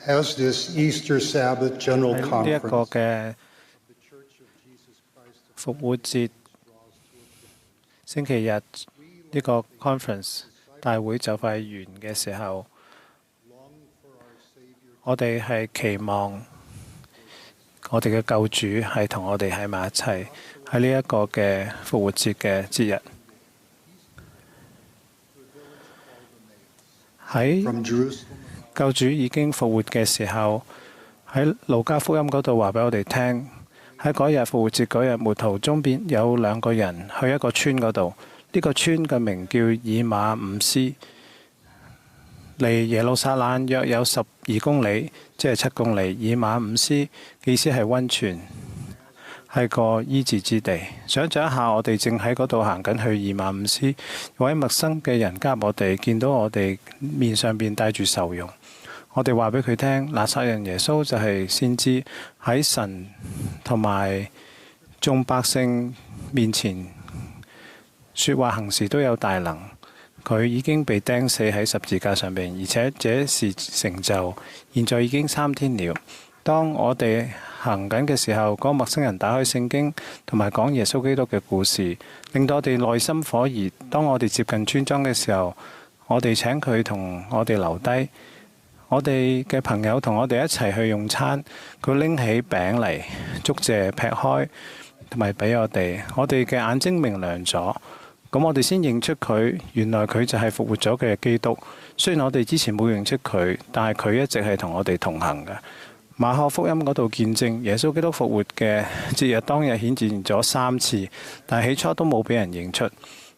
As this Easter Sabbath General 喺呢一個 Conference 嘅復活節星期日呢個 conference 大會就快完嘅時候，我哋係期望我哋嘅救主係同我哋喺埋一齊喺呢一個嘅復活節嘅節日。喺 from Jerusalem 救主已經復活嘅時候，喺路加福音嗰度話俾我哋聽，喺嗰日復活節嗰日，門徒中邊有兩個人去一個村嗰度，呢個村嘅名叫以馬午斯，離耶路撒冷約有12公里，即係7公里。以馬午斯意思係溫泉，係個醫治之地。想像一下，我哋正喺嗰度行緊去以馬午斯，有位陌生嘅人加入我哋，見到我哋面上邊帶住愁容。我哋話俾佢聽，拿撒勒人耶穌就係先知，喺神同埋眾百姓面前說話行事都有大能。佢已經被釘死喺十字架上邊，而且這是成就，現在已經3天了。當我哋行緊嘅時候，嗰個陌生人打開聖經同埋講耶穌基督嘅故事，令到我哋內心火熱。當我哋接近村莊嘅時候，我哋請佢同我哋留低。我哋嘅朋友同我哋一齊去用餐，佢拎起餅嚟，祝謝劈開，同埋俾我哋。我哋嘅眼睛明亮咗，咁我哋先認出佢，原來佢就係復活咗嘅基督。雖然我哋之前冇認出佢，但係佢一直係同我哋同行嘅。馬可福音嗰度見證耶穌基督復活嘅節日當日顯現咗3次，但係起初都冇俾人認出。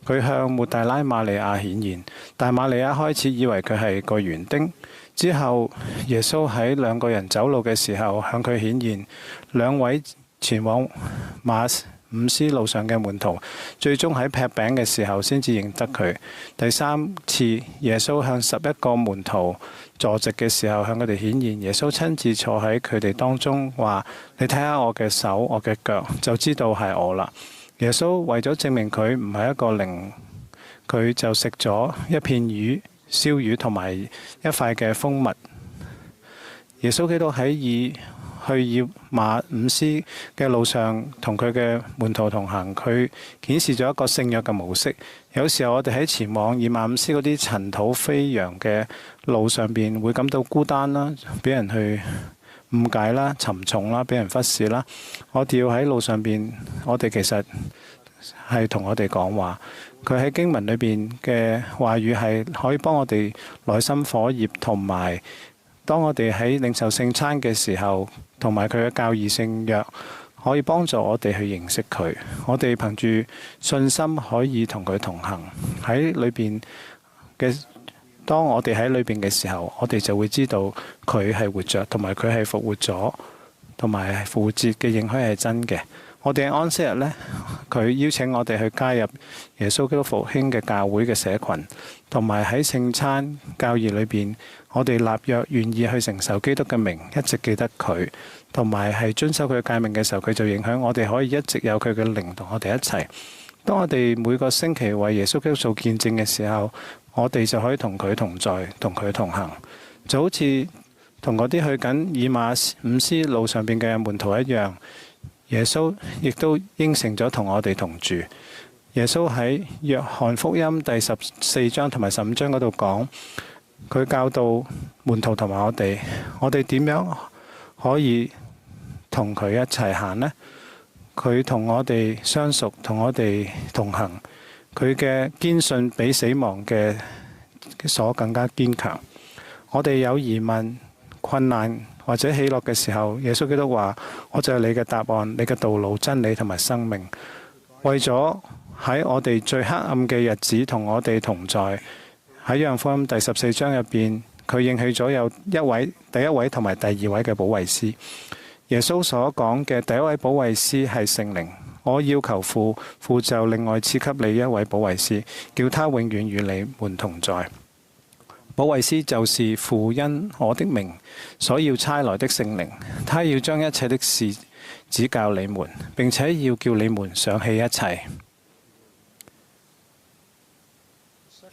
佢向抹大拉瑪利亞顯現，但瑪利亞開始以為佢係個園丁。之後耶穌喺2個人走路嘅時候向佢顯現，2位前往馬午斯路上嘅門徒，最終喺劈餅嘅時候先至認得佢。第3次耶穌向11個門徒坐席嘅時候向佢哋顯現，耶穌親自坐喺佢哋當中，話：你睇下我嘅手、我嘅腳，就知道係我啦。耶穌為咗證明佢唔係一個靈，佢就食咗一片魚、燒魚同埋一塊嘅蜂蜜。耶穌基督喺去以馬午斯嘅路上同佢嘅門徒同行，佢顯示咗一個聖約嘅模式。有時候我哋喺前往以馬午斯嗰啲塵土飛揚嘅路上邊會感到孤單啦，俾人去誤解啦、沉重啦、俾人忽視啦。我哋要喺路上邊，我哋其實係同我哋講話。佢喺經文裏邊嘅話語係可以幫我哋內心火熱，同埋當我哋喺領受聖餐嘅時候，同埋佢嘅教義聖約，可以幫助我哋去認識佢。我哋憑住信心可以同佢同行喺裏邊嘅。當我哋喺裏邊嘅時候，我哋就會知道佢係活着，同埋佢係復活咗，同埋復活節嘅應許係真嘅。我哋安息日呢，佢邀請我哋去加入耶穌基督復興嘅教會嘅社群，同埋喺聖餐教義裏邊，我哋立約願意去承受基督嘅名，一直記得佢，同埋係遵守佢嘅誡命嘅時候，佢就影響我哋可以一直有佢嘅靈同我哋一齊。當我哋每個星期為耶穌基督做見證嘅時候，我哋就可以同佢同在，同佢同行，就好似同嗰啲去緊以馬午斯路上邊嘅門徒一樣。耶穌亦都應承咗同我哋同住。耶穌喺約翰福音第14章同埋15章嗰度講，佢教導門徒同埋我哋點樣可以同佢一齊行呢？佢同我哋相熟，同我哋同行。佢嘅堅信比死亡嘅鎖更加堅強。我哋有疑問、困難或者喜樂嘅時候，耶穌基督話：我就係你嘅答案、你嘅道路、真理同埋生命。為咗喺我哋最黑暗嘅日子同我哋同在，喺約翰福音第14章入邊，佢應許咗有第一位同埋第二位嘅保惠師。耶穌所講嘅第一位保惠師係聖靈。我要求父，父就另外賜給你一位保惠師，叫他永遠與你們同在。保惠師就是父因我的名所要差來的聖靈，他要將一切的事指教你們，並且要叫你們想起一切。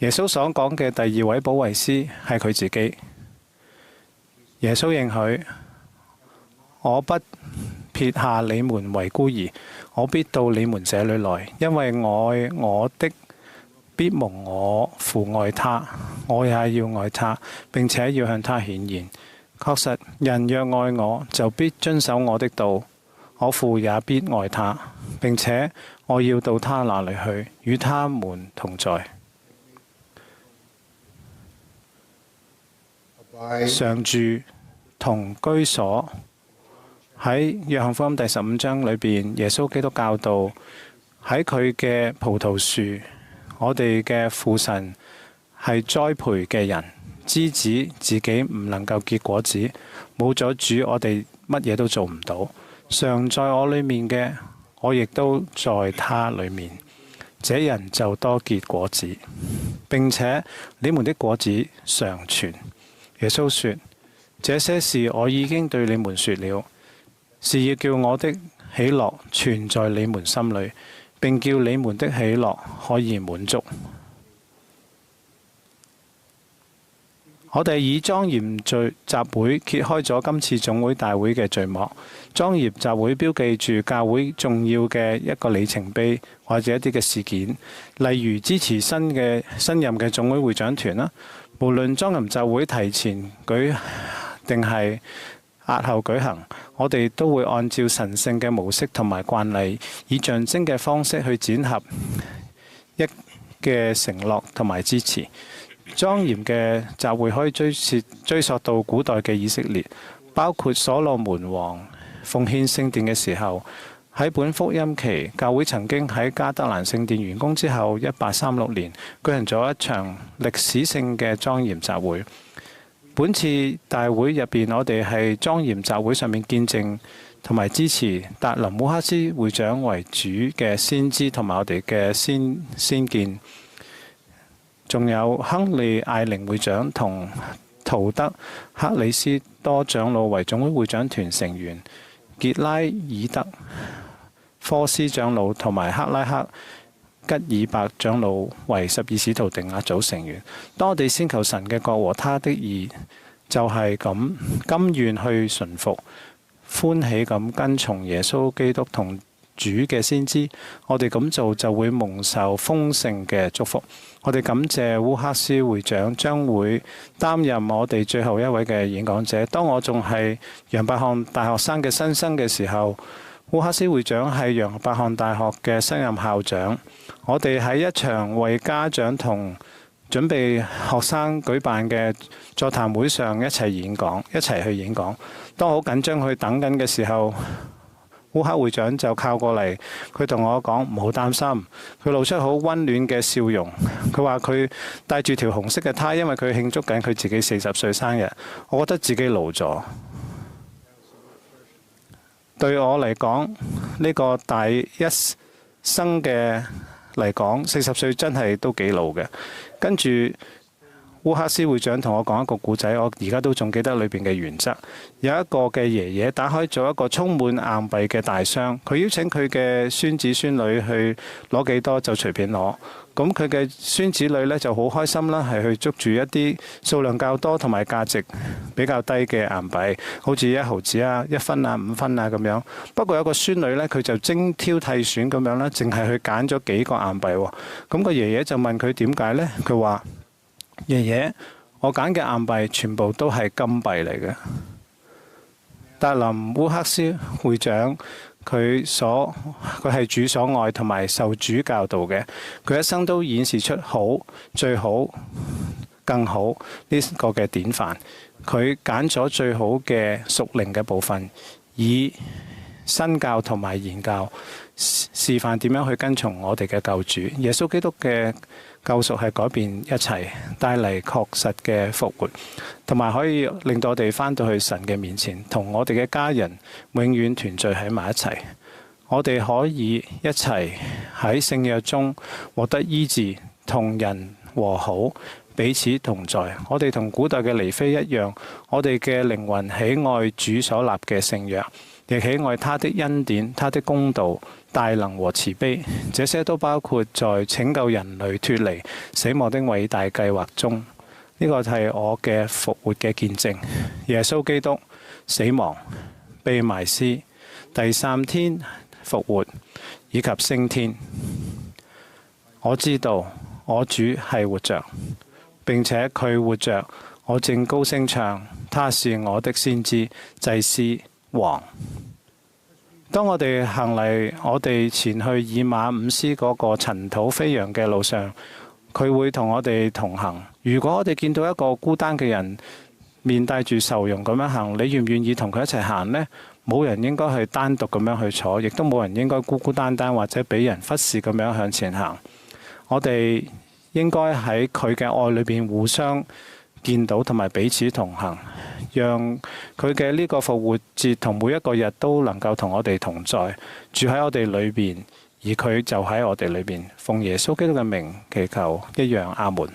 耶穌所講嘅第二位保惠師係佢自己，耶穌應許：我不撇下你們為孤兒，我必到你們這裏來，因為愛我的必蒙我父愛他，我也要愛他，並且要向他顯現。確實，人若愛我，就必遵守我的道，我父也必愛他，並且我要到他那裏去，與他們同在。常住同居所。喺約翰福音第15章裏邊，耶穌基督教導喺佢嘅葡萄樹，我哋嘅父神係栽培嘅人，枝子自己唔能夠結果子，冇咗主，我哋乜嘢都做唔到。常在我裏面嘅，我亦都在他裏面，這人就多結果子，並且你們的果子常存。耶穌說：這些事我已經對你們說了，是要叫我的喜樂存在你們心裏，並叫你們的喜樂可以滿足。我哋以莊嚴集會揭開咗今次總會大會嘅序幕。莊嚴集會標記住教會重要嘅一個里程碑，或者一啲嘅事件，例如支持新任嘅總會會長團啦。無論莊嚴集會提前舉定係押後舉行，我哋都會按照神聖嘅模式同埋慣例，以象徵嘅方式去展合一嘅承諾同埋支持。莊嚴嘅集會可以追溯到古代嘅以色列，包括所羅門王奉獻聖殿嘅時候。喺本福音期，教會曾經喺加德蘭聖殿完工之後，1836年舉行咗一場歷史性嘅莊嚴集會。本次大會入邊，我哋係莊嚴集會上面見證同埋支持達林烏克斯會長為主嘅先知同埋我哋嘅先見，仲有亨利艾靈會長同圖德克里斯多長老為總會會長團成員，傑拉爾德科斯長老同埋克拉克吉爾伯長老為12使徒定額組成員。當我哋先求神嘅國和他的義，就係咁甘願去順服，歡喜咁跟從耶穌基督同主嘅先知，我哋咁做就會蒙受豐盛嘅祝福。我哋感謝烏克斯會長將會擔任我哋最後一位嘅演講者。當我仲係楊百翰大學生嘅新生嘅時候，烏克斯會長係楊百翰大學嘅新任校長。我哋喺一場為家長同準備學生舉辦嘅座談會上一齊去演講。當我好緊張去等緊嘅時候，烏克會長就靠過嚟，佢同我講唔好擔心，佢露出好溫暖嘅笑容。佢話佢帶住條紅色嘅呔，因為佢慶祝緊佢自己40歲生日。我覺得自己老咗。對我嚟講，呢個大一生嘅嚟講，40歲真係都幾老嘅。跟住烏克斯會長同我講一個故仔，我而家都仲記得裏邊嘅原則。有一個嘅爺爺打開咗一個充滿硬幣嘅大箱，佢邀請佢嘅孫子孫女去攞幾多就隨便攞。咁佢嘅孫子女呢就好開心啦，係去捉住一啲數量較多同埋價值比較低嘅硬幣，好似1毫子啊、1分啊、5分啊咁樣。不過有個孫女呢，佢就精挑細選咁樣啦，淨係去揀咗幾個硬幣喎。咁個爺爺就問佢點解呢？佢話：爺爺，我揀嘅硬幣全部都係金幣嚟嘅。達林烏克斯會長，佢係主所愛同埋受主教導嘅，佢一生都演示出好、最好、更好呢個嘅典範。佢揀咗最好嘅屬靈嘅部分，以身教同埋言教示範點樣去跟從我哋嘅救主耶穌基督嘅救贖，係改變一切，帶嚟確實嘅復活，同埋可以令到我哋返到去神嘅面前，同我哋嘅家人永遠團聚喺埋一齊。我哋可以一齊喺聖約中獲得醫治，同人和好，彼此同在。我哋同古代嘅尼非一樣，我哋嘅靈魂喜愛主所立嘅聖約，亦喜愛他的恩典、他的公道、大能和慈悲。這些都包括在拯救人類脫離死亡的偉大計劃中。呢個係我嘅復活嘅見證，耶穌基督死亡、被埋屍、第3天復活以及升天。我知道我主係活着，並且佢活着，我正高聲唱，他是我的先知、祭司、王。當我哋行嚟，我哋前去以馬忤斯嗰個塵土飛揚嘅路上，佢會同我哋同行。如果我哋見到一個孤單嘅人，面帶住愁容咁樣行，你願唔願意同佢一齊行呢？冇人應該去單獨咁樣去坐，亦都冇人應該孤孤單單或者俾人忽視咁樣向前行。我哋應該喺佢嘅愛裏邊互相見到同埋彼此同行，讓佢嘅呢個復活節同每一個日都能夠同我哋同在，住喺我哋裏邊，而佢就喺我哋裏邊。奉耶穌基督嘅名祈求一樣，阿門。